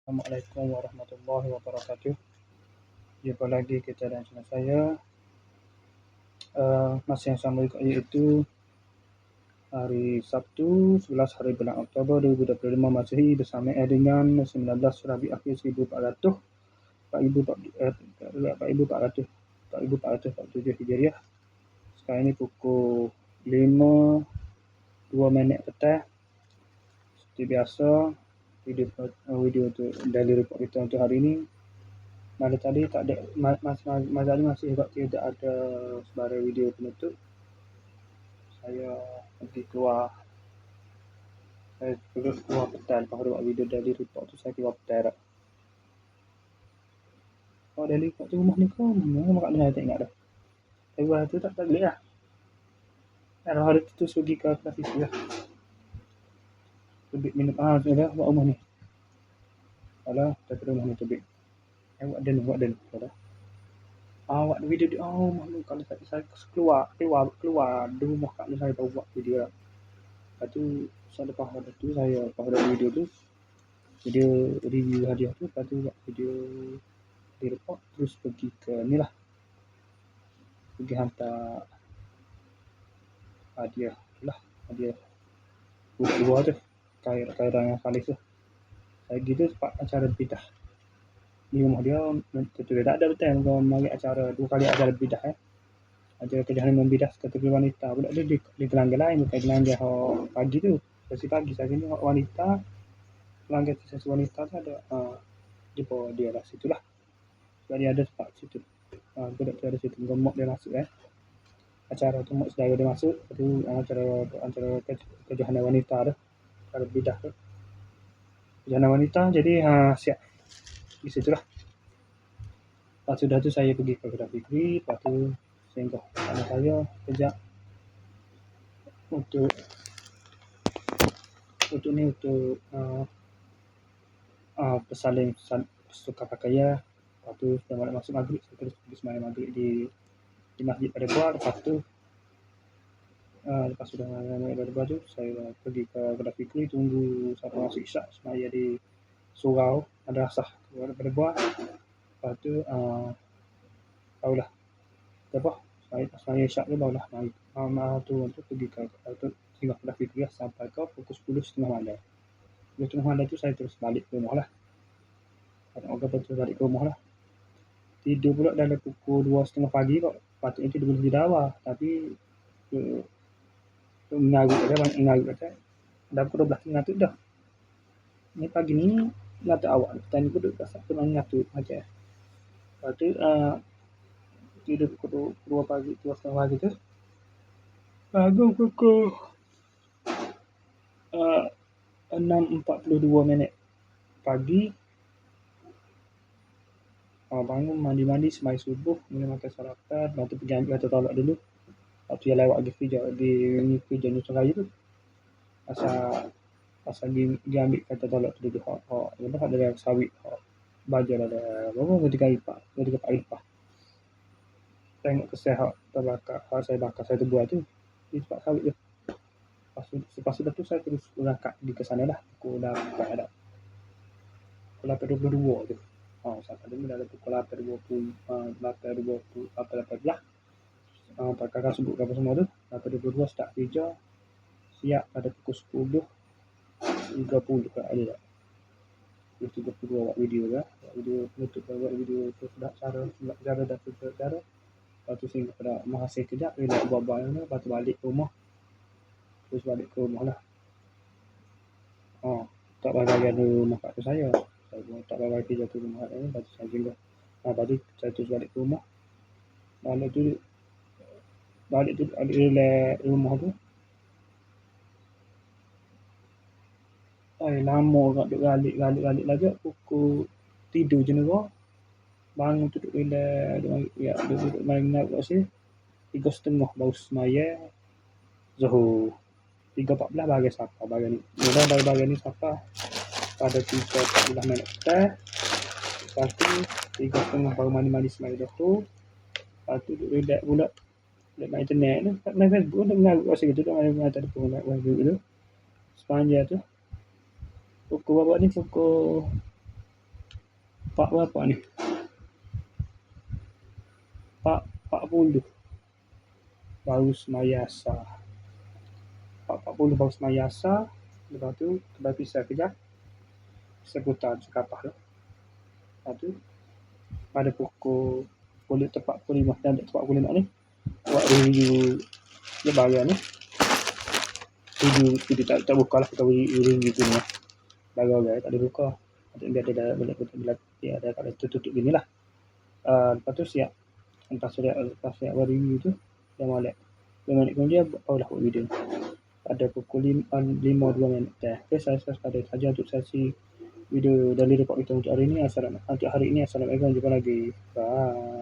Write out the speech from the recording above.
Assalamualaikum warahmatullahi wabarakatuh. Jumpa lagi kita dan channel saya. Masa yang sama juga, iaitu hari Sabtu 11 hari bulan Oktober 2025 Masehi bersama dengan 19 Rabiul Akhir 1447 Hijriah. Sekarang ini pukul 5.02 petang. Seperti biasa, video untuk daily report kita untuk hari ini. Malam tadi tak ada, masih juga tidak ada sebarang video penutup. Saya pergi keluar petang. Lepas buat video daily report tu, saya keluar petang dah. Oh, daily report tu rumah ni kau mana kat saya tak ingat dah. Tapi hari tu tak boleh lah. Hari tu terus pergi ke kelas isi lah. Tebik minum. Sudah buat rumah ni. Alah, tapi rumah ni tebik. Buat dan. Sudah. Buat video di rumah ni. Kalau saya keluar di rumah kat saya baru buat video lah. Lepas tu, lepas tu saya buat video tu, video review hadiah tu. Lepas tu buat video di report, terus pergi ke ni lah, pergi hantar hadiah buku luar tu, kairan yang Khalis tu. Saya gitu tempat acara bidah di rumah dia. Tentu tak ada betul kalau mari acara 2 kali acara bidah acara kerjaan membidah kategori wanita. Budak dia di gelanggang lain, bukan gelanggang pagi tu. Sesi pagi saya ni wanita, gelanggang sesi wanita tu ada jumpa dia lah situ lah. Sebab dia ada tempat situ. Budak tu ada situ, gemuk dia masuk acara tu, mak saudara dia masuk. Lepas tu acara kerjaan wanita tu, acara bidah tu, kerjaan wanita. Jadi siap di situ lah. Lepas sudah tu saya pergi ke Kedai Fikri. Lepas tu singgah anak saya kejap untuk bersalin tukar pakaian. Lepas tu sudah masuk maghrib, saya terus pergi sembahyang maghrib di masjid pada buah. Lepas tu lepas sudah sembahyang pada buah tu, saya pergi ke Kedai Fikri, tunggu sampai masuk isyak, sembahyang di surau madrasah pada buah. Lepas tu barulah saya isyak tu barulah tu pergi ke singgah Kedai Fikri sampai ke pukul 10.30 malam. 10.30 malam tu saya terus balik ke rumah lah. Terus balik ke rumah lah. Tidur pula dalam pukul 2.30 pagi kok. Patutnya tidur boleh tidur awal, tapi mengarut kata dah pukul 12 ngantuk dah. Ni pagi ni ngantuk awal. Tadi pun duduk rasa ngantuk macam. Lepas tu tidur pukul 2 pagi, 2.30 pagi tu. Bangun pukul 6.42 pagi. Bangun, mandi, sembahyang subuh, minum makan sarapan. Lepas tu pergi ambil kata tolak dulu. Lepas tu dia lewat di kerja Nusa Raya tu. Asal dia ambil kata tolak tu dulu. Lepas ada sawit. Bajar ada berapa? 3 lipat. 3 lipat. Tengok kesih terbakar. Saya bakar, saya terbuat tu. Di tempat sawit tu. Lepas tu saya terus berangkat pergi ke sana lah. Pukul 8 ada. Pukul 8.22 tu. Sampai dulu dah pukul 8.18. Pakai sebut apa semua tu. 8.22 start kerja. Siap pada pukul 10.30 ke ada tak? 10.32 buat video lah. Video penutup, buat video tu sudah cara dah tutup cara. Lepas tu sehingga pada menghasil kejap. Relax buat-buat ni. Lepas tu balik ke rumah. Terus balik ke rumah lah. Tak bagian di rumah kat saya. Saya tak bagi kerja tu rumah ni. Lepas tu saya singgah. Lepas tu saya terus balik ke rumah. Balik tu relax rumah tu. Lama kat duduk galik lagi. Pukul tidur je negara. Bangun tu duduk relax. Duduk main kat sini. 3.30 baru sembahyang Zuhur. 3.14 bagi siapa. Bagi ni siapa. Pada 3.14 minit petang. Lepas tu 3.30 baru mandi sembahyang Zuhur. Lepas tu duduk relax pula. Duduk main internet tu. Main Facebook tu. Mengarut kat sini tu. Main telefon Facebook tu. Sepanjang tu. Pukul berapa ni? Pukul Pak berapa ni? Pak 40 baru semaya asar. Pak 40 baru semaya asar. Lepas tu kita pisah kejap. Seputar sekapah tu. Lepas tu pada pukul tepat pukul 5 dan tepat pukul 5 ni buat review lebaran ni. Review tak buka lah, kita review tu ni lah. Bagai-bagai tak ada buka. Biar dia ada kat tutup gini lah. Lepas tu siap. Lepas siap buat review tu, dia molek 2 minit kemudian barulah buat video. Pada pukul 5.2 minit. Okay, saya pada saja untuk sesi video dari report kita untuk hari ini. Assalamualaikum. Jumpa lagi. Bye.